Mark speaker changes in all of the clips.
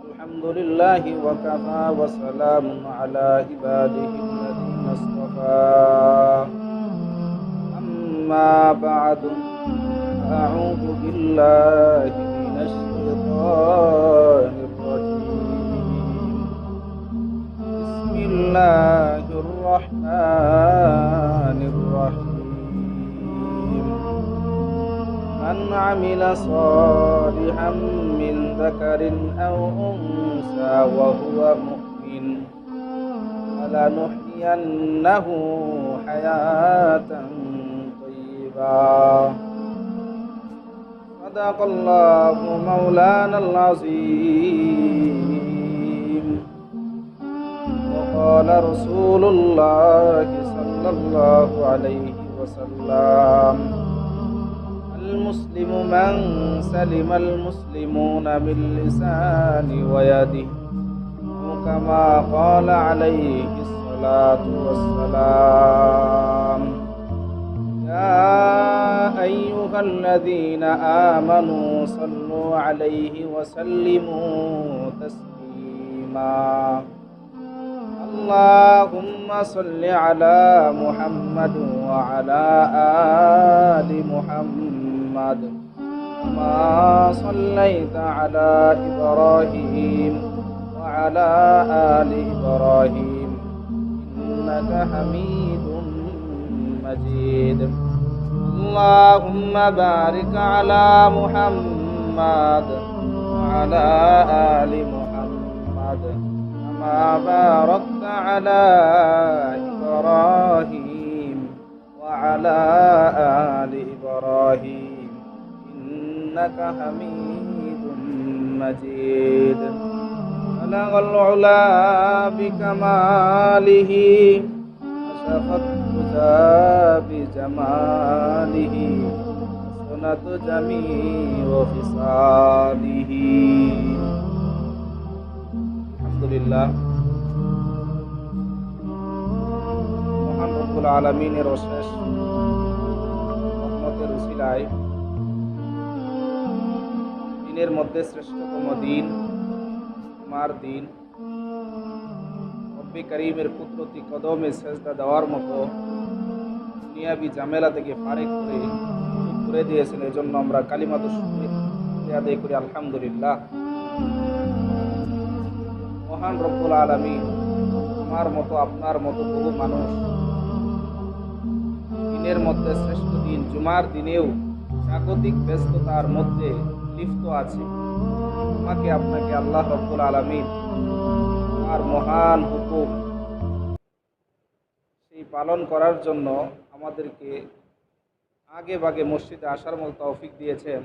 Speaker 1: الحمد لله وكفى وسلام على عباده الذين اصطفى أما بعد أعوذ بالله من الشيطان الرجيم بسم الله الرحمن الرحيم من عمل صالحا من ذكر أو أنثى وهو مؤمن فلنحيينه حياة طيبة صدق الله مولانا العظيم وقال رسول الله صلى الله عليه وسلم المسلم من سلم المسلمون من لسانه ويده كما قال عليه الصلاة والسلام يا أيها الذين آمنوا صلوا عليه وسلموا تسليما اللهم صل على محمد وعلى آل محمد كما صليت على إبراهيم وعلى آل إبراهيم إنك حميد مجيد اللهم بارك على محمد وعلى آل محمد كما باركت على إبراهيم وعلى آل إبراهيم إنك حميد مجيد بلغ العلا بكماله كشف الدجى بجماله حسنت جميع خصاله আলহামদুলিল্লাহ মহান রব্বুল আলামিনের অশেষ রহমতের উসিলায় দিনের মধ্যে শ্রেষ্ঠতম দিন জুমার দিন রব্বে করিমের কুদরতি কদমে সেজদা দেওয়ার মতো দুনিয়াবি ঝামেলা থেকে ফারেক করে দিয়েছেন। এই জন্য আমরা কালিমাত শুকরিয়া আদায় করি আলহামদুলিল্লাহ। মহান রব্বুল আলামিন আমার মতো আপনার মতো বহু মানুষ দিনের মধ্যে শ্রেষ্ঠ দিন জুমার দিনেও জাগতিক ব্যস্ততার মধ্যে লিপ্ত আছে। আমাকে আপনাকে আল্লাহ রব্বুল আলামিন আর মহান হুকুম সেই পালন করার জন্য আমাদেরকে আগে ভাগে মসজিদে আসার মতো তৌফিক দিয়েছেন।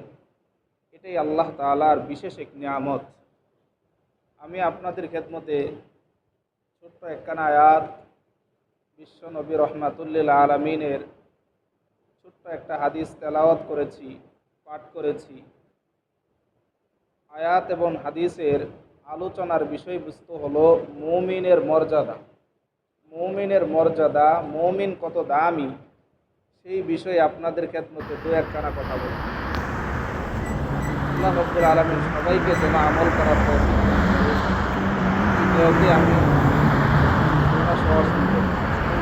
Speaker 1: এটাই আল্লাহ তাআলার বিশেষ এক নিয়ামত। আমি আপনাদের খেদমতে ছোট্ট একখানা আয়াত বিশ্ব নবী রহমাতুল্লিল আলামিনের ছোট্ট একটা হাদিস তেলাওয়াত করেছি, পাঠ করেছি। আয়াত এবং হাদিসের আলোচনার বিষয়বস্তু হলো মুমিনের মর্যাদা। মুমিনের মর্যাদা, মুমিন কত দামি, সেই বিষয়ে আপনাদের খেদমতে দু একখানা কথা বলব। আল্লাহ রব্বুল আলামিন সবাইকে যেন আমল করার পর আমি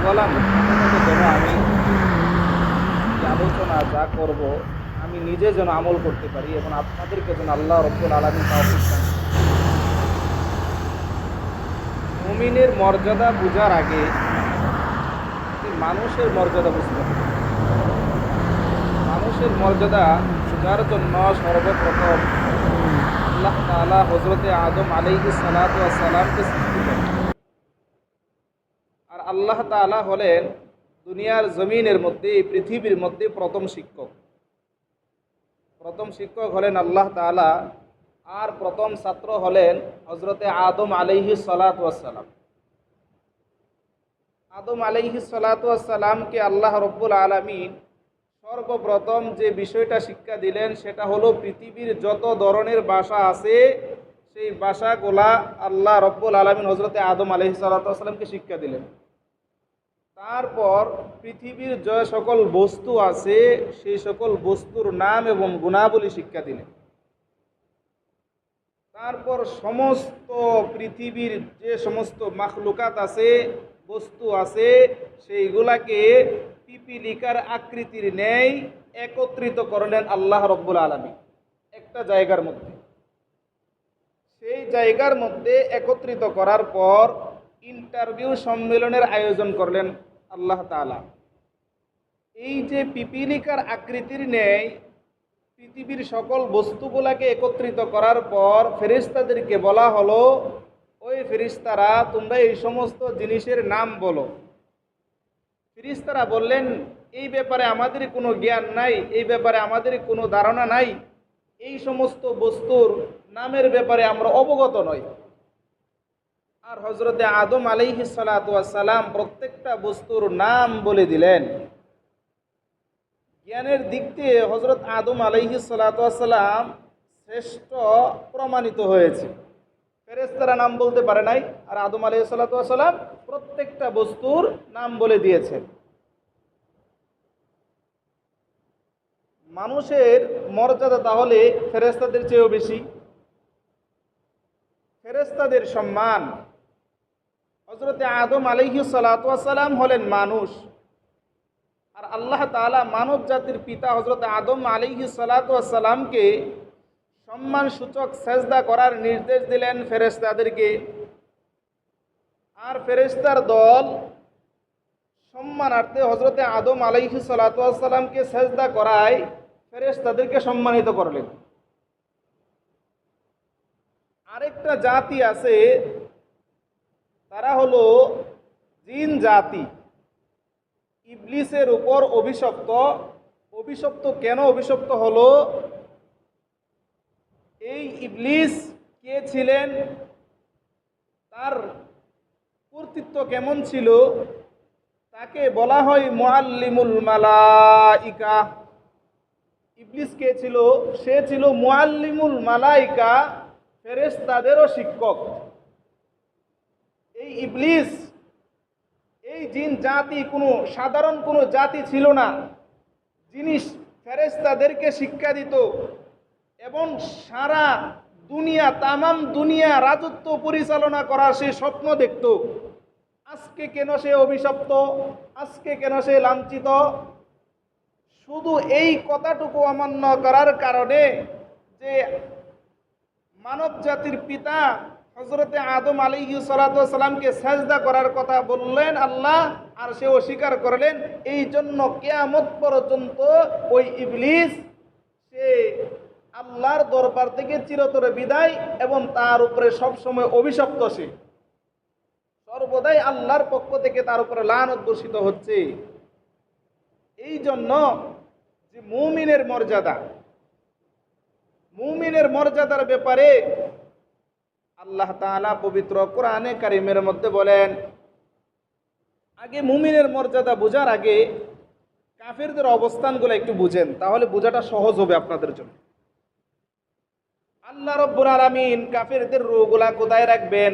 Speaker 1: বললাম যেন আমি আলোচনা যা করব আমি নিজে যেন আমল করতে পারি এবং আপনাদেরকে যেন আল্লাহ রব্বুল আলামিন তৌফিক দান। মুমিনের মর্যাদা বোঝার আগে মানুষের মর্যাদা বুঝতে হবে। মানুষের মর্যাদা বোঝার জন্য সর্বপ্রথম আল্লাহ তাআলা হযরতে আদম আলাইহিস সালাতু ওয়াস সালামকে সৃষ্টি করেন। আর আল্লাহ তাআলা হলেন দুনিয়ার জমিনের মধ্যে, এই পৃথিবীর মধ্যে প্রথম শিক্ষক। প্রথম শিক্ষক হলেন আল্লাহ তাআলা, আর প্রথম ছাত্র হলেন হযরতে আদম আলাইহিস সালাতু ওয়াস সালাম। আদম আলাইহিস সালাতু ওয়াস সালামকে আল্লাহ রব্বুল আলামিন সর্বপ্রথম যে বিষয়টা শিক্ষা দিলেন সেটা হলো পৃথিবীর যত ধরনের ভাষা আছে সেই ভাষাগুলা আল্লাহ রব্বুল আলামিন হযরতে আদম আলাইহিস সালাতু ওয়াস সালামকে শিক্ষা দিলেন। তারপর পৃথিবীর যে সকল বস্তু আছে সেই সকল বস্তুর নাম এবং গুণাবলী শিক্ষা দিলেন। তারপর সমস্ত পৃথিবীর যে সমস্ত মাখলুকাত আছে, বস্তু আছে, সেইগুলাকে পিপিলিকার আকৃতির ন্যায় একত্রিত করলেন আল্লাহ রব্বুল আলামিন একটা জায়গার মধ্যে। সেই জায়গার মধ্যে একত্রিত করার পর ইন্টারভিউ সম্মেলনের আয়োজন করলেন আল্লাহ তাআলা। এই যে পিপিলিকার আকৃতির ন্যায় পৃথিবীর সকল বস্তুগুলাকে একত্রিত করার পর ফেরেশতাদেরকে বলা হলো, ওই ফেরেশতারা তোমরা এই সমস্ত জিনিসের নাম বলো। ফেরেশতারা বললেন, এই ব্যাপারে আমাদের কোনো জ্ঞান নাই, এই ব্যাপারে আমাদের কোনো ধারণা নাই, এই সমস্ত বস্তুর নামের ব্যাপারে আমরা অবগত নই। আর হযরতে আদম আলাইহিস সালাতু ওয়াস সালাম প্রত্যেকটা বস্তুর নাম বলে দিলেন। জ্ঞানের দিক দিয়ে হযরত আদম আলাইহিস সালাতু ওয়াস সালাম শ্রেষ্ঠ প্রমাণিত হয়েছে। ফেরেশতারা নাম বলতে পারে নাই, আর আদম আলাইহিস সালাতু ওয়াস সালাম প্রত্যেকটা বস্তুর নাম বলে দিয়েছেন। মানুষের মর্যাদা তাহলে ফেরেশতাদের চেয়েও বেশি। ফেরেশতাদের সম্মান, হযরতে আদম আলাইহিস সালাতু ওয়াস সালাম হলেন মানুষ, আর আল্লাহ তাআলা মানব জাতির পিতা হযরতে আদম আলাইহিস সালাতু ওয়াস সালামকে সম্মান সূচক সেজদা করার নির্দেশ দিলেন ফেরেশতাদেরকে। আর ফেরেশতার দল সম্মানার্থে হযরতে আদম আলাইহিস সালাতু ওয়াস সালামকে সেজদা করায় ফেরেশতাদেরকে সম্মানিত করলেন। আরেকটা জাতি আছে, তারা হলো জিন জাতি, ইবলিসের উপর অভিশপ্ত। অভিশপ্ত কেন অভিশপ্ত হলো? এই ইবলিস কে ছিলেন, তার কর্তৃত্ব কেমন ছিল? তাকে বলা হয় মুআল্লিমুল মালাইকা। ইবলিস কে ছিল? সে ছিল মুআল্লিমুল মালাইকা, ফেরেশতাদেরও শিক্ষক। এই ইবলিস, এই জিন জাতি কোনো সাধারণ কোনো জাতি ছিল না, যিনি ফেরেশতাদেরকে শিক্ষা দিত এবং সারা দুনিয়া, তামাম দুনিয়া রাজত্ব পরিচালনা করার সে স্বপ্ন দেখত। আজকে কেন সে অভিশপ্ত, আজকে কেন সে লাঞ্ছিত? শুধু এই কথাটুকু অমান্য করার কারণে যে মানব জাতির পিতা হযরতে আদম আলাইহিস সালাতু ওয়াস সালামকে সাজদা করার কথা বললেন আল্লাহ, আর সে অস্বীকার করলেন। এই জন্য কিয়ামত পর্যন্ত ওই ইবলিস সে আল্লাহর দরবার থেকে চিরতরে বিদায়, এবং তার উপরে সবসময় অভিশপ্ত। সে সর্বদাই আল্লাহর পক্ষ থেকে তার উপরে লানত বর্ষিত হচ্ছে। এই জন্য যে মুমিনের মর্যাদা, মুমিনের মর্যাদার ব্যাপারে আল্লাহ তাআলা পবিত্র কোরআনে কারিমের মধ্যে বলেন, আগে মুমিনের মর্যাদা বোঝার আগে কাফেরদের অবস্থানগুলো একটু বুঝেন, তাহলে বোঝাটা সহজ হবে আপনাদের জন্য। আল্লাহ রব্বুল আলামিন কাফেরদের রূহগুলা কোথায় রাখবেন,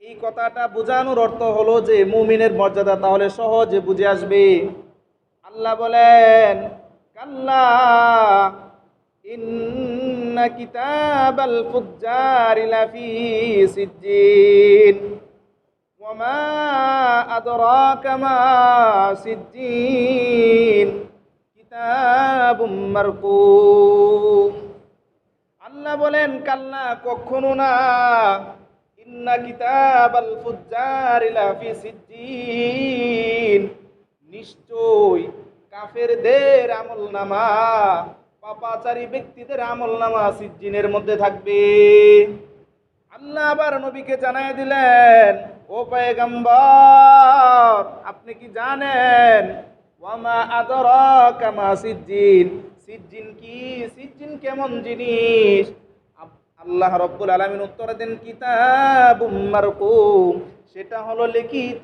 Speaker 1: এই কথাটা বোঝানোর অর্থ হলো যে মুমিনের মর্যাদা তাহলে সহজে বুঝে আসবে। আল্লাহ বলেন, কাল্লা ইন্না কিতাবাল ফুজ্জারি লাফি সিজ্জিন ওয়া মা আদরাকা মা সিজ্জিন কিতাবুম মারকুম। আল্লাহ বলেন, কাল্লা, কখনো না, ইন্না কিতাবাল ফুজ্জারি লাফি সিজ্জিন, নিশ্চয় কাফেরদের আমলনামা, পাপাচারী ব্যক্তিদের আমলনামা সিজ্জিনের মধ্যে থাকবে। আল্লাহ আবার নবীকে জানায় দিলেন, ও পয়গম্বর, আপনি কি জানেন ওয়ামা আদরাকা মা সিজ্জিন, সিজ্জিন কি, সিজ্জিন কেমন জিনিস? আল্লাহ রাব্বুল আলামিন উত্তর দেন, কিতাবুম মারকুম, সেটা হলো লিখিত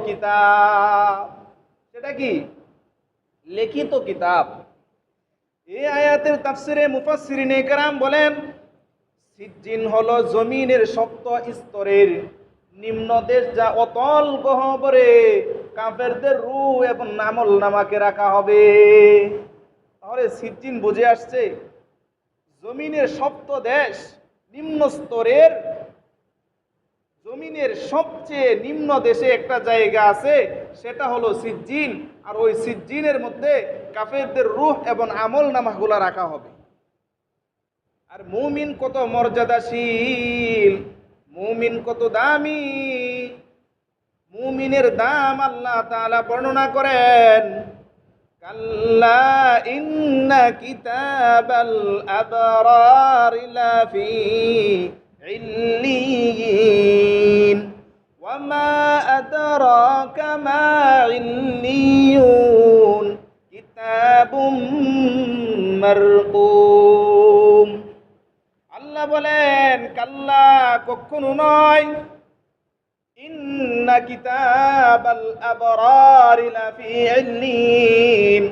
Speaker 1: কিতাব। সেটা কি? লিখিত কিতাব। এই আয়াতের তাফসিরে মুফাসসিরিনে কেরাম বলেন, সিজ্জিন হলো জমিনের সপ্ত স্তরের নিম্ন দেশ, যা অতল গহ্বরে কাফেরদের রূহ এবং আমল নামাকে রাখা হবে। তাহলে সিজ্জিন বুঝে আসছে, জমিনের সপ্ত দেশ নিম্ন স্তরের জমিনের সবচেয়ে নিম্ন দেশে একটা জায়গা আছে, সেটা হলো সিজ্জিন। আর ওই সিজ্জিনের মধ্যে কাফেরদের রূহ এবং আমল নামাগুলা রাখা হবে। আর মুমিন কত মর্যাদাশীল, মুমিন কত দামি, মুমিনের দাম আল্লাহ তাআলা বর্ণনা করেন। কাল্লা ইন্না কিতাবাল আবরার লাফি ইল্লিয়িন ওয়া মা আদরাকা মা ইল্লিয়ুন কিতাবুম মারকুম। আল্লাহ বলেন, কাল্লা, কখনো নয়, ইন্না কিতাবাল আবরার লাফি ইল্লিয়িন,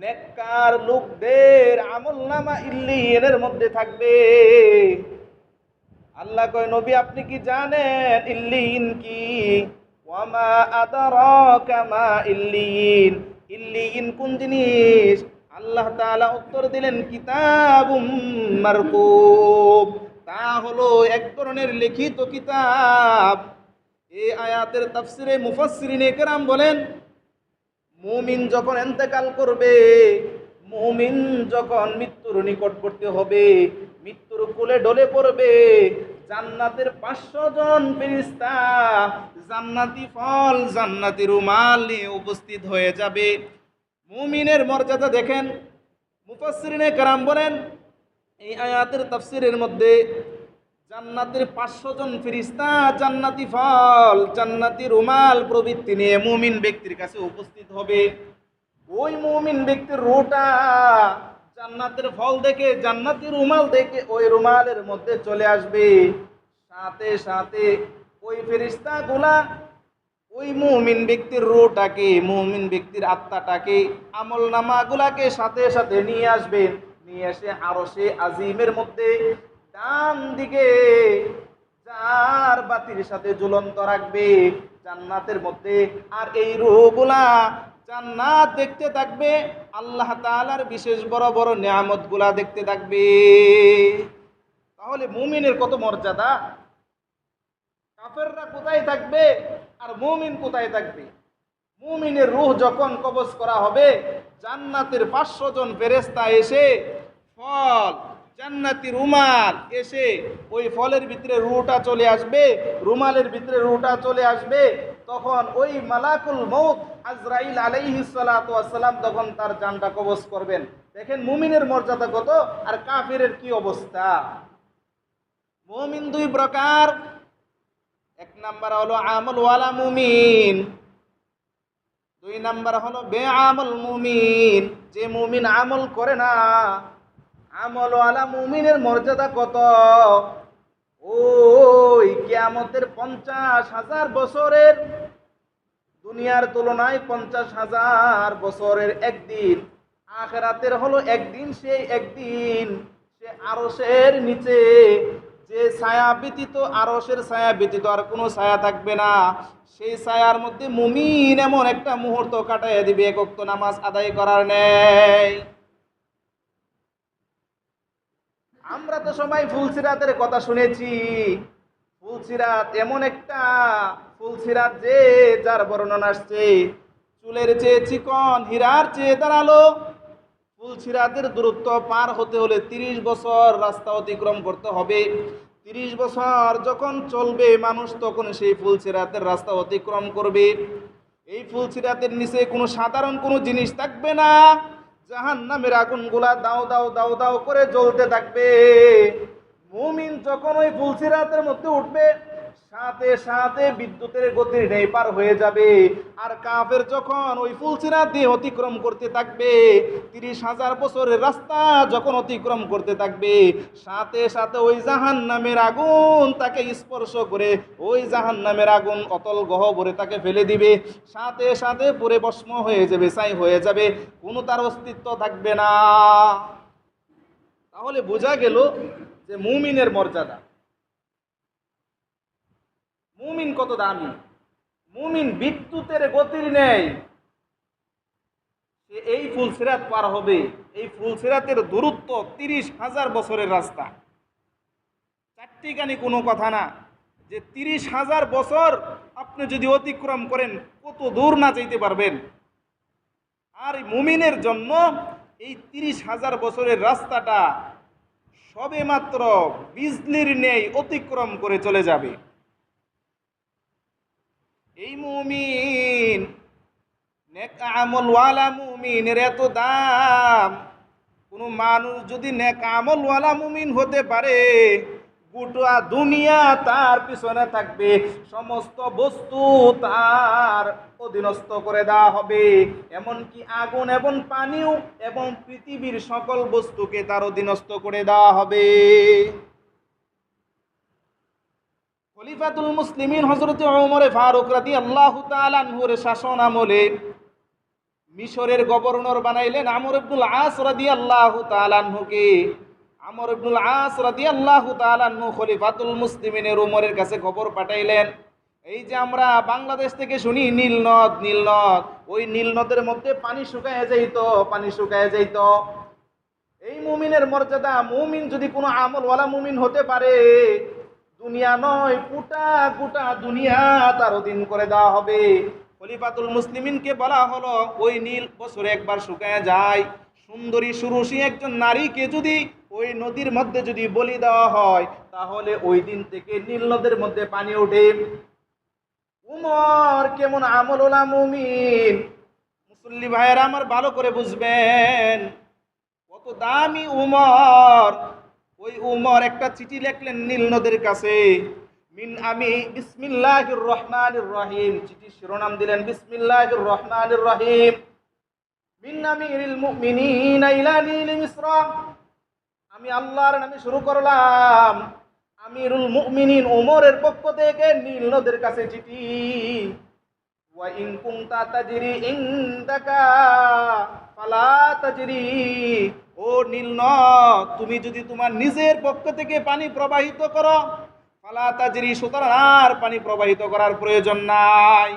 Speaker 1: নেককার লোকদের আমলনামা ইল্লিয়িনের মধ্যে থাকবে। আল্লাহ কয়, নবী আপনি কি জানেন ইল্লিয়িন কি? ওয়া মা আদরাকা মা ইল্লিয়িন, ইল্লিয়িন কোন জিনিস? আল্লাহ তাআলা উত্তর দিলেন, কিতাবুম মারকুম, তা হলো এক ধরনের লিখিত কিতাব। এই আয়াতের তাফসিরে মুফাসসিরিনে কেরাম বলেন, মুমিন যখন ইন্তেকাল করবে, মুমিন যখন মৃত্যুর নিকটবর্তী হবে, মৃত্যুর কোলে ঢলে পড়বে, জান্নাতের 500 জন ফেরেশতা জান্নাতি ফল, জান্নাতি রুমাল নিয়ে উপস্থিত হয়ে যাবে। মুমিনের মর্যাদা দেখেন। মুফাসসিরিনে কেরাম বলেন, এই আয়াতের তাফসিরের মধ্যে জান্নাতের 500 জন ফেরেশতা জান্নাতি ফল, জান্নাতি রুমাল প্রভৃতি নিয়ে মুমিন ব্যক্তির কাছে উপস্থিত হবে। ওই মুমিন ব্যক্তির রূহটা জান্নাতের ফল দেখে, জান্নাতি রুমাল দেখে ওই রুমালের মধ্যে চলে আসবে। সাথে সাথে ওই ফেরেশতাগুলা ওই মুমিন ব্যক্তির রূহটাকে, মুমিন ব্যক্তির আত্মাটাকে, আমলনামাগুলাকে সাথে সাথে নিয়ে আসবেন। নিয়ে এসে আরশে আজিমের মধ্যে ডান দিকে যার বাতির সাথে ঝুলন্ত রাখবে জান্নাতের মধ্যে। আর এই রূহগুলা জান্নাত দেখতে থাকবে, আল্লাহ তাআলার বিশেষ বড় বড় নিয়ামতগুলা দেখতে থাকবে। তাহলে মুমিনের কত মর্যাদা! কাফেররা কোথায় থাকবে আর মুমিন কোথায় থাকবে? মুমিনের রূহ যখন কবজ করা হবে, জান্নাতের 500 জন ফেরেশতা এসে ফল, জান্নাতি রুমাল এসে ওই ফলের ভিতরে রূহটা চলে আসবে, রুমালের ভিতরে রূহটা চলে আসবে। তখন ওই মালাকুল মউত আজরাইল আলাইহিস সালাতু ওয়াস সালাম তখন তার জানটা কবজ করবেন। দেখেন মুমিনের মর্যাদা কত, আর কাফিরের কি অবস্থা। মুমিন দুই প্রকার। এক নাম্বার হলো আমল ওয়ালা মুমিন, দুই নাম্বার হলো বেআমল মুমিন, যে মুমিন আমল করে না। আমল ওয়ালা মুমিনের মর্যাদা কত? ওই কিয়ামতের 50,000 বছরের, দুনিয়ার তুলনায় 50,000 বছরের একদিন, আখিরাতের হলো একদিন। সেই একদিন সে আরশের নিচে যে ছায়া ব্যতীত, আরশের ছায়া ব্যতীত আর কোনো ছায়া থাকবে না। সেই ছায়ার মধ্যে মুমিন এমন একটা মুহূর্ত কাটাইয়া দিবে, এক ওয়াক্ত নামাজ আদায় করার নেই। আমরা তো সবাই ফুলসিরাতের কথা শুনেছি। ফুলসিরাত এমন একটা ফুলসিরাত যে যার বর্ণনা আসছে, চুলের চেয়ে চিকন, হীরার চেয়ে ধারালো। ফুলসিরাতের দূরত্ব পার হতে হলে 30 বছর রাস্তা অতিক্রম করতে হবে। 30 বছর যখন চলবে মানুষ, তখন সেই ফুলসিরাতের রাস্তা অতিক্রম করবে। এই ফুলসিরাতের নিচে কোনো সাধারণ কোনো জিনিস থাকবে না। জাহান্নামের আগুনগুলা দাও দাও দাও দাও করে জ্বলতে থাকবে। মুমিন যখন ওই ফুলসিরাতের মধ্যে উঠবে, সাথে সাথে বিদ্যুতের গতির ন্যায় পার হয়ে যাবে। আর কাফের যখন ওই ফুলসিরাত দিয়ে অতিক্রম করতে থাকবে, 30,000 বছরের রাস্তা যখন অতিক্রম করতে থাকবে, সাথে সাথে ওই জাহান্নামের আগুন তাকে স্পর্শ করে, ওই জাহান্নামের আগুন অতল গহ্বরে তাকে ফেলে দিবে। সাথে সাথে পুরে ভস্ম হয়ে যাবে, ছাই হয়ে যাবে, কোনো তার অস্তিত্ব থাকবে না। তাহলে বোঝা গেল যে মুমিনের মর্যাদা, মুমিন কত দামি। মুমিন বিদ্যুতের গতির নেই সে এই ফুলসিরাত পার হবে। এই ফুলসিরাতের দূরত্ব 30,000 বছরের রাস্তা। চারটিখানি কোনো কথা না, যে 30,000 বছর আপনি যদি অতিক্রম করেন কত দূর না যেতে পারবেন। আর মুমিনের জন্য এই 30,000 বছরের রাস্তাটা সবে মাত্র বিজলির ন্যায় অতিক্রম করে চলে যাবে। এই মুমিন, নেক আমলওয়ালা মুমিনের এত দাম। কোনো মানুষ যদি নেক আমলওয়ালা মুমিন হতে পারে, গোটা দুনিয়া তার পিছনে থাকবে, সমস্ত বস্তু তার অধীনস্থ করে দেওয়া হবে, এমনকি আগুন এবং পানিও এবং পৃথিবীর সকল বস্তুকে তার অধীনস্থ করে দেওয়া হবে। খলিফাতুল মুসলিমিন হযরত ওমর ফারুক রাদিয়াল্লাহু তাআলা আনহুর শাসন আমলে মিশরের গভর্নর বানাইলেন আমর ইবনুল আস রাদিয়াল্লাহু তাআলা আনহুকে। আমর ইবনুল আস রাদিয়াল্লাহু তাআলা আনহু খলিফাতুল মুসলিমিনের ওমরের কাছে খবর পাঠাইলেন, এই যে আমরা বাংলাদেশ থেকে শুনি নীলনদ নীলনদ, ওই নীলনদের মধ্যে পানি শুকায় যাইতো, পানি শুকায় যাইতো। এই মুমিনের মর্যাদা, মুমিন যদি কোনো আমলওয়ালা মুমিন হতে পারে, দুনিয়া নয় গোটা গোটা দুনিয়া তার অধীন করে দেওয়া হবে। খলিফাতুল মুসলিমিনকে বলা হলো, ওই নীল বছরে একবার শুকায় যায়। সুন্দরী সুরুষী একজন নারীকে যদি ওই নদীর মধ্যে যদি বলি দেওয়া হয়, তাহলে ওই দিন থেকে নীল নদের মধ্যে পানি ওঠে। উমর কেমন আমলওয়ালা মুমিন, মুসল্লি ভাইয়েরা আমার ভালো করে বুঝবেন, কত দামি উমর। ওই উমর একটা চিঠি লিখলেন নীল নদের কাছে, মিন আমি বিসমিল্লাহির রহমানির রহিম, চিঠির শিরোনাম দিলেন বিসমিল্লাহির রহমানির রহিম, মিন আমিরিল মুমিনিন ইলা নীল মিসর। আমি আল্লাহর নামে শুরু করলাম, আমিরুল মুমিনিন ওমরের পক্ষ থেকে নীল নদের কাছে চিঠি। ওয়া ইন কুনতা তাজরি ইনদাকা ফালা তাজরি, ও নীল নদ, তুমি যদি তোমার নিজের পক্ষ থেকে পানি প্রবাহিত করো, ফালা তাজরি, সুতরাং আর পানি প্রবাহিত করার প্রয়োজন নাই।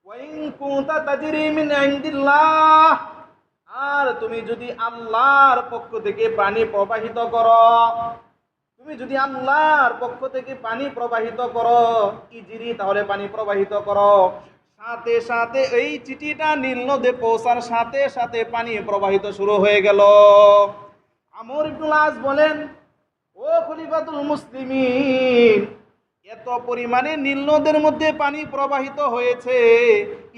Speaker 1: ওয়া ইন কুনতা তাজরি মিন ইনদিল্লাহ, আর তুমি যদি আল্লাহর পক্ষ থেকে পানি প্রবাহিত করো, তুমি যদি আল্লাহর পক্ষ থেকে পানি প্রবাহিত করো, ইজরি, তাহলে পানি প্রবাহিত করো। সাথে সাথে এই চিঠিটা নীল নদে পৌঁছার সাথে সাথে পানি প্রবাহিত শুরু হয়ে গেল। আমর ইবনুল আস বলেন, ও খলিফাতুল মুসলিমিন, এত পরিমাণে নীল নদের মধ্যে পানি প্রবাহিত হয়েছে,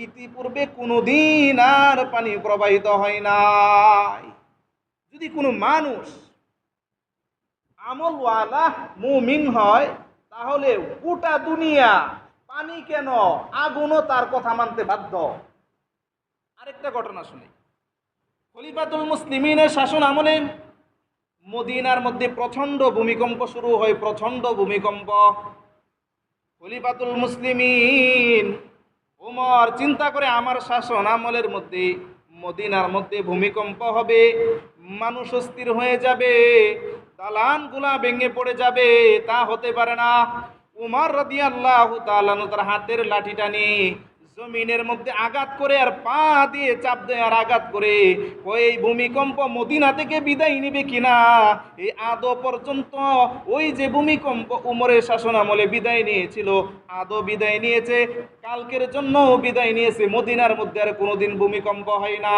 Speaker 1: ইতিপূর্বে কোনোদিন আর পানি প্রবাহিত হয় নাই। যদি কোনো মানুষ আমলওয়ালা মুমিন হয়, তাহলে গোটা দুনিয়া, পানি কেন আগুনও তার কথা মানতে বাধ্য। আরেকটা ঘটনা শুনি। খলিফাতুল মুসলিমিনের শাসন আমলে মদিনার মধ্যে প্রচন্ড ভূমিকম্প শুরু হয়, প্রচন্ড ভূমিকম্প। খলিফাতুল মুসলিমিন ওমর চিন্তা করে, আমার শাসন আমলের মধ্যে মদিনার মধ্যে ভূমিকম্প হবে, মানুষ অস্থির হয়ে যাবে, দালানগুলা ভেঙে পড়ে যাবে, তা হতে পারে না। উমর রাদিয়াল্লাহু তাআলা তার হাতের লাঠিটা নিয়ে জমিনের মধ্যে আঘাত করে আর পা দিয়ে চাপ দেয় আর আঘাত করে, ওই ভূমিকম্প মদিনা থেকে বিদায় নিবে কিনা। এই আদৌ পর্যন্ত ওই যে ভূমিকম্প উমরের শাসন আমলে বিদায় নিয়েছিল, আদৌ বিদায় নিয়েছে, কালকের জন্য বিদায় নিয়েছে, মদিনার মধ্যে আর কোনোদিন ভূমিকম্প হয় না।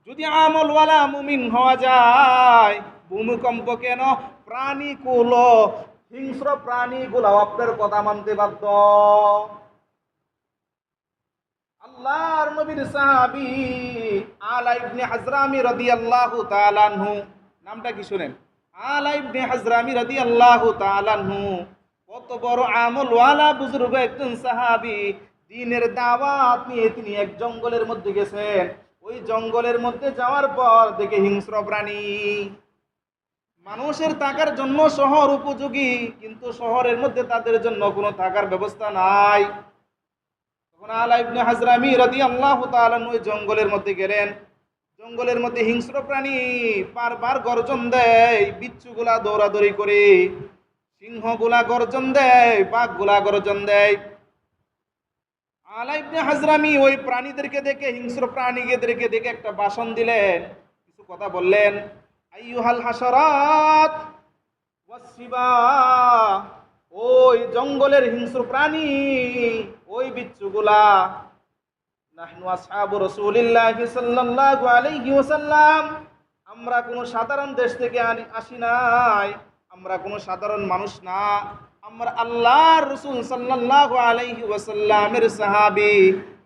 Speaker 1: যদি আমলওয়ালা মুমিন হওয়া যায়, ভূমিকম্প কেন, প্রাণীকুল, হিংস্র প্রাণীগুলো আপনার কথা মানতে বাধ্য। আল্লাহর নবীর সাহাবী আলা ইবনে হাজরামি রাদিয়াল্লাহু তাআলা আনহু, নামটা কি শুনেন, আলা ইবনে হাজরামি রাদিয়াল্লাহু তাআলা আনহু, কত বড় আমলওয়ালা বুজুর্গ একজন সাহাবী। দ্বীনের দাওয়াত নিয়ে তিনি এক জঙ্গলের মধ্যে গেছেন। ওই জঙ্গলের মধ্যে যাওয়ার পর দেখে হিংস্র প্রাণী, মানুষের থাকার জন্য শহর উপযোগী, কিন্তু শহরের মধ্যে তাদের জন্য কোনো থাকার ব্যবস্থা নাই। তখন আলা ইবনে হাজরামি রাদিয়াল্লাহু তাআলা ওই জঙ্গলের মধ্যে গেলেন। জঙ্গলের মধ্যে হিংস্র প্রাণী বারবার গর্জন দেয়, বিচ্ছুগুলা দৌড়াদৌড়ি করে, সিংহগুলা গর্জন দেয়, বাঘগুলা গর্জন দেয়। আলা ইবনে হাজরামি ওই প্রাণীদেরকে দেখে, হিংস্র প্রাণীদেরকে দেখে একটা ভাষণ দিলেন, কিছু কথা বললেন। আইয়ুহাল হাশারাত ওয়াসসিবা, ওই জঙ্গলের হিংস্র প্রাণী, ওই বিচ্ছুগুলা, নাহনু আসহাবু রাসূলিল্লাহি সাল্লাল্লাহু আলাইহি ওয়াসাল্লাম, আমরা কোনো সাধারণ দেশ থেকে আসি নাই, আমরা কোনো সাধারণ মানুষ না, আমরা আল্লাহর রাসূল সাল্লাল্লাহু আলাইহি ওয়াসাল্লামের সাহাবী।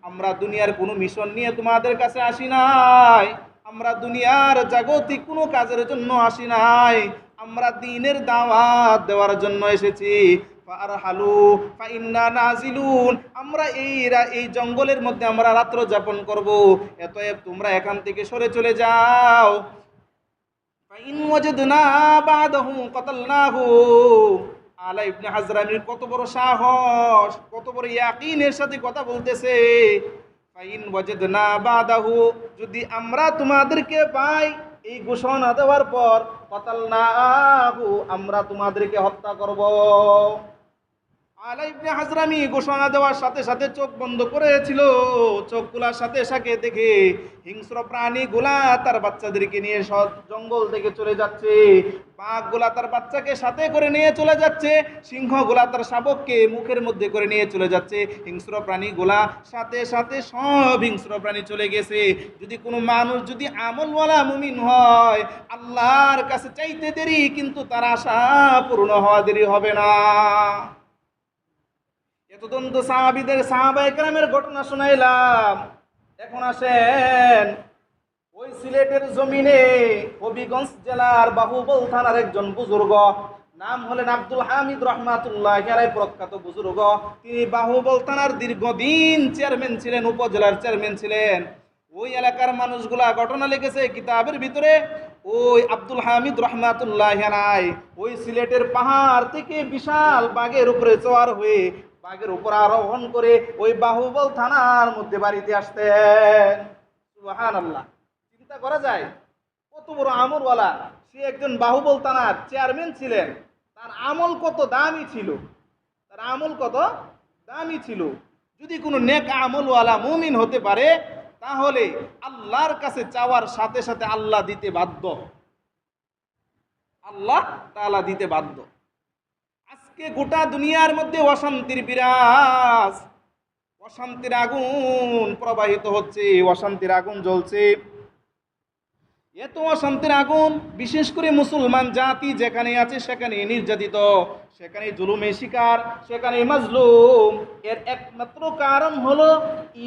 Speaker 1: আমরা দুনিয়ার কোনো মিশন নিয়ে তোমাদের কাছে আসি নাই, আমরা দুনিয়ার জাগতিক কোনো কাজের জন্য আসি নাই, আমরা দ্বীনের দাওয়াত দেওয়ার জন্য এসেছি। ফারহালু ফাইন্না নাজিলুন, আমরা এই জঙ্গলের মধ্যে আমরা রাত্র যাপন করব, অতএব তোমরা এখান থেকে সরে চলে যাও। ফাইন ওয়াজদনা বাদাহু কাতালনাহু। আলা ইবনে হাজরামির কত বড় সাহস, কত বড় ইয়াকিনের সাথে কথা বলতেছে। ফাইন ওয়াজদনা বাদাহু, যদি আমরা তোমাদেরকে পাই এই ঘোষণা দেওয়ার পর, কাতালনাহু, আমরা তোমাদেরকে হত্যা করব। আলা ইবনে হাজরামি ঘোষণা দেওয়ার সাথে সাথে চোখ বন্ধ করেছিল, চোখ খোলার সাথে সাথে দেখে হিংস্র প্রাণীগুলা তার বাচ্চাদেরকে নিয়ে জঙ্গল থেকে চলে যাচ্ছে, বাঘগুলা তার বাচ্চাকে সাথে করে নিয়ে চলে যাচ্ছে, সিংহগুলা তার শাবককে মুখের মধ্যে করে নিয়ে চলে যাচ্ছে। হিংস্র প্রাণীগুলা সাথে সাথে সব হিংস্র প্রাণী চলে গেছে। যদি কোনো মানুষ যদি আমলওয়ালা মুমিন হয়, আল্লাহর কাছে চাইতে দেরি, কিন্তু তার আশা পূর্ণ হওয়া দেরি হবে না। এতদিন তো সাহাবায়ে কেরামের ঘটনা শুনাইলাম, এখন আসেন ওই সিলেটের জমিনে হবিগঞ্জ জেলার বাহুবল থানার একজন বুজুর্গ, নাম হলেন আব্দুল হামিদ রহমাতুল্লাহি আলাইহি, প্রখ্যাত বুজুর্গ। তিনি বাহুবল থানার দীর্ঘদিন চেয়ারম্যান ছিলেন, উপজেলার চেয়ারম্যান ছিলেন। ওই এলাকার মানুষগুলা ঘটনা লিখেছে কিতাবের ভিতরে। ওই আব্দুল হামিদ রহমাতুল্লাহি আলাইহি ওই সিলেটের পাহাড় থেকে বিশাল বাঘের উপরে সওয়ার হয়ে, বাঘের উপর আরোহণ করে ওই বাহুবল থানার মধ্যে বাড়িতে আসতেন। সুবহানাল্লাহ, চিন্তা করা যায় কত বড় আমলওয়ালা। সে একজন বাহুবল থানার চেয়ারম্যান ছিলেন, তার আমল কত দামি ছিল, তার আমল কত দামি ছিল। যদি কোনো নেক আমলওয়ালা মুমিন হতে পারে, তাহলে আল্লাহর কাছে চাওয়ার সাথে সাথে আল্লাহ দিতে বাধ্য, আল্লাহ তাআলা দিতে বাধ্য। আজকে গোটা দুনিয়ার মধ্যে অশান্তির বিরাজ, অশান্তির আগুন প্রবাহিত হচ্ছে, অশান্তির আগুন জ্বলছে। এত অশান্তির আগুন, বিশেষ করে মুসলমান জাতি যেখানে আছে সেখানে নির্যাতিত, সেখানে জুলুমে শিকার, সেখানে মাজলুম। এর একমাত্র কারণ হলো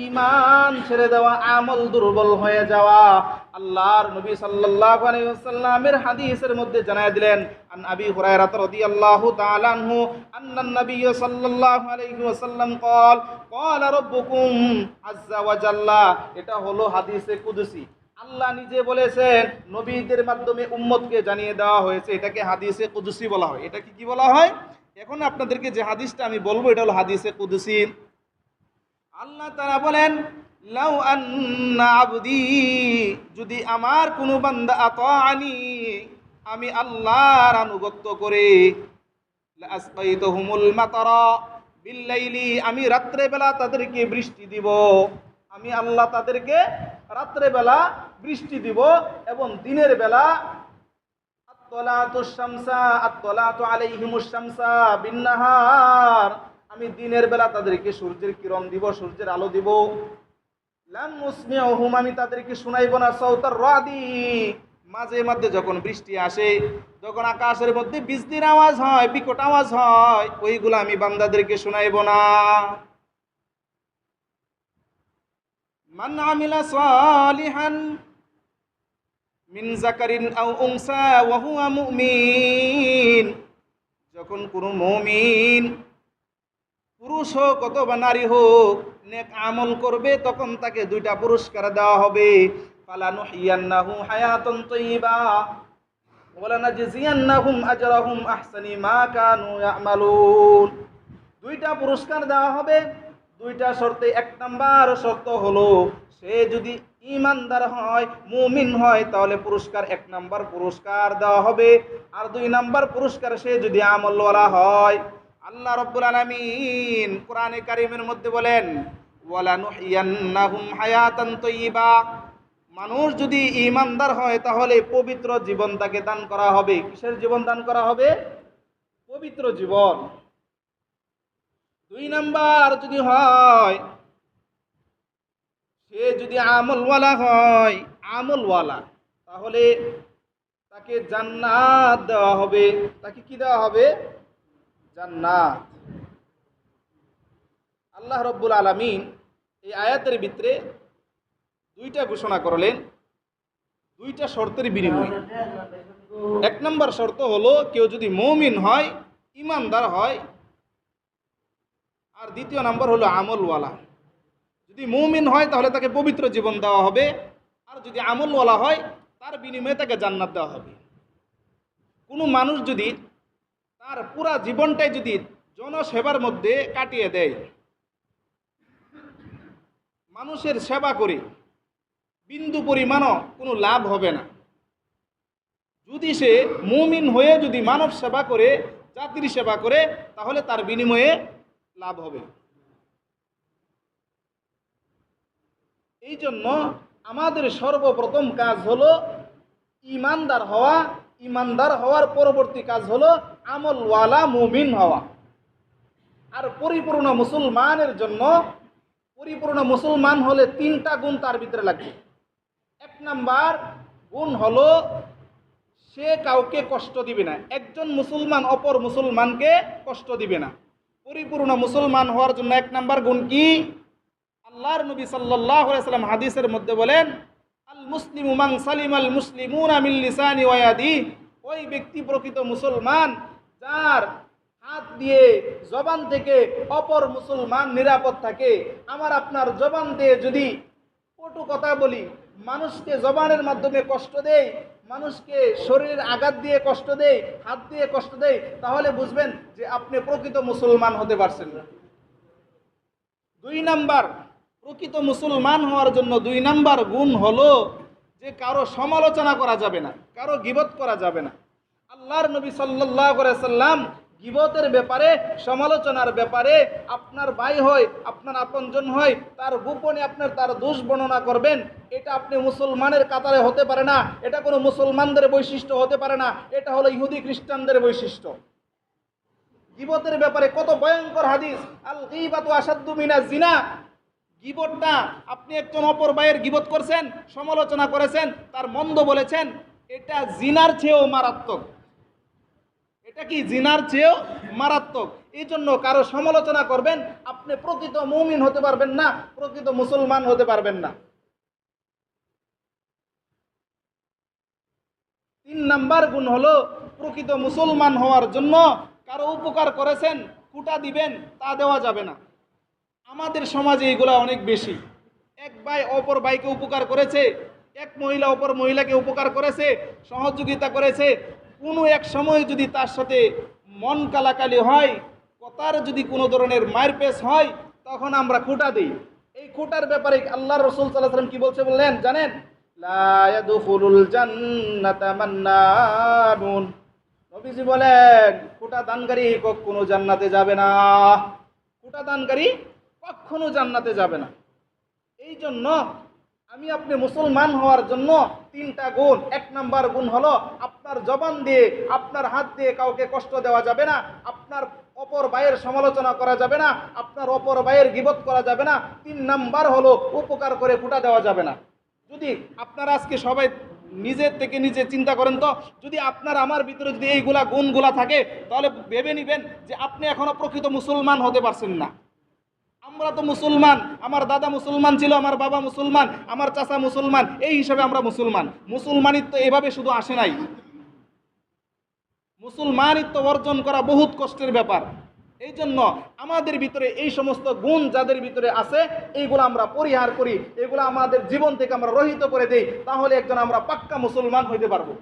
Speaker 1: ঈমান ছেড়ে দেওয়া, আমল দুর্বল হয়ে যাওয়া। আল্লাহর নবী সাল্লাল্লাহু আলাইহি ওয়াসাল্লামের হাদিসের মধ্যে জানায় দিলেন, আন আবি হুরায়রা রাদিয়াল্লাহু তাআলা আনহু আন্নান নবী সাল্লাল্লাহু আলাইহি ওয়াসাল্লাম قال قال ربكم عز وجل। এটা হলো হাদিসে কুদসি। আল্লাহ নিজে বলেছেন, নবীদের মাধ্যমে উম্মতকে জানিয়ে দেওয়া হয়েছে, এটাকে হাদিসে কুদসি বলা হয়। এটা কি বলা হয়? এখন আপনাদেরকে যে হাদিসটা আমি বলবো এটা হলো হাদিসে কুদসি। আল্লাহ তাআলা বলেন, লাউ আন্না আবদি, যদি আমার কোনো বান্দা আতাআনি, আমি আল্লাহর আনুগত্য করে, লা আসকাইতুহুমুল মাতারা বিল্লাইলি, আমি রাত্রে বেলা তাদেরকে বৃষ্টি দিব, আমি আল্লাহ তাদেরকে রাত্রে বেলা বৃষ্টি দিব, এবং দিনের বেলা আত-তলাতুশ শামসা আত-তলাতু আলাইহিমুশ শামসা বিন-নাহার, আমি দিনের বেলা তাদেরকে সূর্যের কিরণ দিব, সূর্যের আলো দিব। লাম মুসমিউহুম, আমি তাদেরকে শুনাইব না সাউতার রাদি, মাঝে মধ্যে যখন বৃষ্টি আসে, যখন আকাশের মধ্যে বিজলির আওয়াজ হয়, বিকট আওয়াজ হয়, ওইগুলো আমি বান্দাদেরকে শুনাইব না। মান আমিলা সালিহান মিন যাকারিন আও উনসা ওয়া হুয়া মুমিন, যখন কোনো মুমিন, পুরুষ হোক অথবা নারী হোক, নেক আমল করবে, তখন তাকে দুইটা পুরস্কার দেওয়া হবে। ফালানুহিয়ান্নাহু হায়াতান তাইয়্যিবা ওয়া লানাজজিয়ান্নাহুম আজরাহুম আহসানি মা কানু ইয়ামালুন। দুইটা পুরস্কার দেওয়া হবে, দুইটা শর্তে। এক নাম্বার শর্ত হলো, সে যদি ঈমানদার হয়, মুমিন হয়, তাহলে পুরস্কার, এক নাম্বার পুরস্কার দেওয়া হবে। আর দুই নাম্বার পুরস্কার, সে যদি আমলওয়ালা হয়। আল্লাহ রাব্বুল আলামিন কোরআনে কারীমের মধ্যে বলেন, ওয়ালানুহিয়ান্নাহুম হায়াতান তাইয়্যিবা, মানুষ যদি ঈমানদার হয় তাহলে পবিত্র জীবন তাকে দান করা হবে। কিসের জীবন দান করা হবে? পবিত্র জীবন। 2 নাম্বার যদি হয়, সে যদি আমলওয়ালা হয়, আমলওয়ালা, তাহলে তাকে জান্নাত দেওয়া হবে। তাকে কি দেওয়া হবে? জান্নাত। আল্লাহ রব্বুল আলামিন এই আয়াতের ভিতরে 2টা ঘোষণা করলেন, 2টা শর্তের বিনিময়ে। 1 নম্বর শর্ত হলো কেউ যদি মুমিন হয়, ইমানদার হয়, আর 2য় নাম্বার হলো আমলওয়ালা। যদি মুমিন হয় তাহলে তাকে পবিত্র জীবন দেওয়া হবে, আর যদি আমলওয়ালা হয় তার বিনিময়ে তাকে জান্নাত দেওয়া হবে। কোনো মানুষ যদি তার পুরা জীবনটাই যদি জনসেবার মধ্যে কাটিয়ে দেয়, মানুষের সেবা করে, বিন্দু পরিমাণও কোনো লাভ হবে না। যদি সে মুমিন হয়ে যদি মানব সেবা করে, জাতির সেবা করে, তাহলে তার বিনিময়ে লাভ হবে। এই জন্য আমাদের সর্বপ্রথম কাজ হলো ইমানদার হওয়া। ইমানদার হওয়ার পরবর্তী কাজ হলো আমলওয়ালা মুমিন হওয়া। আর পরিপূর্ণ মুসলমানের জন্য, পরিপূর্ণ মুসলমান হলে 3টা গুণ তার ভিতরে লাগবে। 1 নাম্বার গুণ হলো সে কাউকে কষ্ট দিবে না। একজন মুসলমান অপর মুসলমানকে কষ্ট দিবে না। পরিপূর্ণ মুসলমান হওয়ার জন্য 1 নাম্বার গুণ কি? আল্লাহর নবী সাল্লাল্লাহু আলাইহি সাল্লাম হাদিসের মধ্যে বলেন, আল মুসলিমু মান সালিমাল মুসলিমুনা মিন লিসানি ওয়া ইয়াদি। ওই ব্যক্তি প্রকৃত মুসলমান যার হাত দিয়ে, জবান থেকে অপর মুসলমান নিরাপদ থাকে। আমার আপনার জবান দিয়ে যদি কটু কথা বলি, মানুষকে জবানের মাধ্যমে কষ্ট দেই, মানুষকে শরীরের আঘাত দিয়ে কষ্ট দেই, হাত দিয়ে কষ্ট দেই, তাহলে বুঝবেন যে আপনি প্রকৃত মুসলমান হতে পারছেন না। 2 নাম্বার, প্রকৃত মুসলমান হওয়ার জন্য 2 নাম্বার গুণ হলো যে কারো সমালোচনা করা যাবে না, কারো গীবত করা যাবে না। আল্লাহর নবী সাল্লাল্লাহু আলাইহি সাল্লাম গীবতের ব্যাপারে, সমালোচনার ব্যাপারে, আপনার ভাই হয়, আপনার আপনজন হয়, তার গোপনে আপনার তার দোষ বর্ণনা করবেন, এটা আপনি মুসলমানের কাতারে হতে পারে না। এটা কোনো মুসলমানদের বৈশিষ্ট্য হতে পারে না। এটা হলো ইহুদি খ্রিস্টানদের বৈশিষ্ট্য। গীবতের ব্যাপারে কত ভয়ঙ্কর হাদিস, আল গীবাতু আশাদ্দু মিনাজ জিনা। গীবতটা, আপনি একজন অপর ভাইয়ের গীবত করছেন, সমালোচনা করেছেন, তার মন্দ বলেছেন, এটা জিনার চেয়েও মারাত্মক। এটা কি? জিনার চেয়েও মারাত্মক। এই জন্য কারো সমালোচনা করবেন, আপনি প্রকৃত মুমিন হতে পারবেন না, প্রকৃত মুসলমান হতে পারবেন না। 3 নাম্বার গুণ হলো প্রকৃত মুসলমান হওয়ার জন্য কারো উপকার করেছেন, কুটা দিবেন, তা দেওয়া যাবে না। আমাদের সমাজে এগুলা অনেক বেশি। এক ভাই অপর ভাইকে উপকার করেছে, এক মহিলা অপর মহিলাকে উপকার করেছে, সহযোগিতা করেছে, কোনো এক সময় যদি তার সাথে মন কালাকালি হয়, কথার যদি কোনো ধরনের মারপেচ হয়, তখন আমরা খোঁটা দিই। এই খোঁটার ব্যাপারে আল্লাহর রাসূল সাল্লাল্লাহু আলাইহি ওয়াসাল্লাম কি বলছে বললেন জানেন? লা ইয়াদখুলুল জান্নাতা মান্নানুন। নবীজি বলেন, খোঁটা দানকারী কখনো জান্নাতে যাবে না। খোঁটা দানকারী কখনো জান্নাতে যাবে না। এই জন্য আমি আপনি মুসলমান হওয়ার জন্য 3টা গুণ। 1 নাম্বার গুণ হলো আপনার জবান দিয়ে, আপনার হাত দিয়ে কাউকে কষ্ট দেওয়া যাবে না, আপনার অপর ভাইয়ের সমালোচনা করা যাবে না, আপনার অপর ভাইয়ের গীবত করা যাবে না। 3 নাম্বার হলো উপকার করে ফুটা দেওয়া যাবে না। যদি আপনারা আজকে সবাই নিজের থেকে নিজে চিন্তা করেন তো, যদি আপনার আমার ভিতরে যদি এইগুলা গুণগুলা থাকে, তাহলে ভেবে নেবেন যে আপনি এখনো প্রকৃত মুসলমান হতে পারছেন না। আমরা তো মুসলমান, আমার দাদা মুসলমান ছিল, আমার বাবা মুসলমান, আমার চাচা মুসলমান, এই হিসাবে আমরা মুসলমান। মুসলমানিত্ব এভাবে শুধু আসে নাই। মুসলমানিত্ব অর্জন করা বহুত কষ্টের ব্যাপার। এই জন্য আমাদের ভিতরে এই সমস্ত গুণ যাদের ভিতরে আছে, এইগুলো আমরা পরিহার করি, এগুলো আমাদের জীবন থেকে আমরা রহিত করে দেই, তাহলে একজন আমরা পাক্কা মুসলমান হইতে পারবো।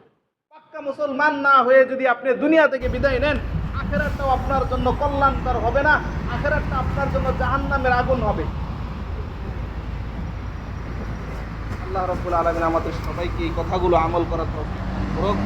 Speaker 1: পাক্কা মুসলমান না হয়ে যদি আপনি দুনিয়া থেকে বিদায় নেন, আখিরাতটাও আপনার জন্য কল্যাণকর হবে না, আখিরাতটা আপনার জন্য জাহান্নামের আগুন হবে। আল্লাহ রাব্বুল আলামিন আমাদের সবাইকে এই কথাগুলো আমল করার তৌফিক দান করুক।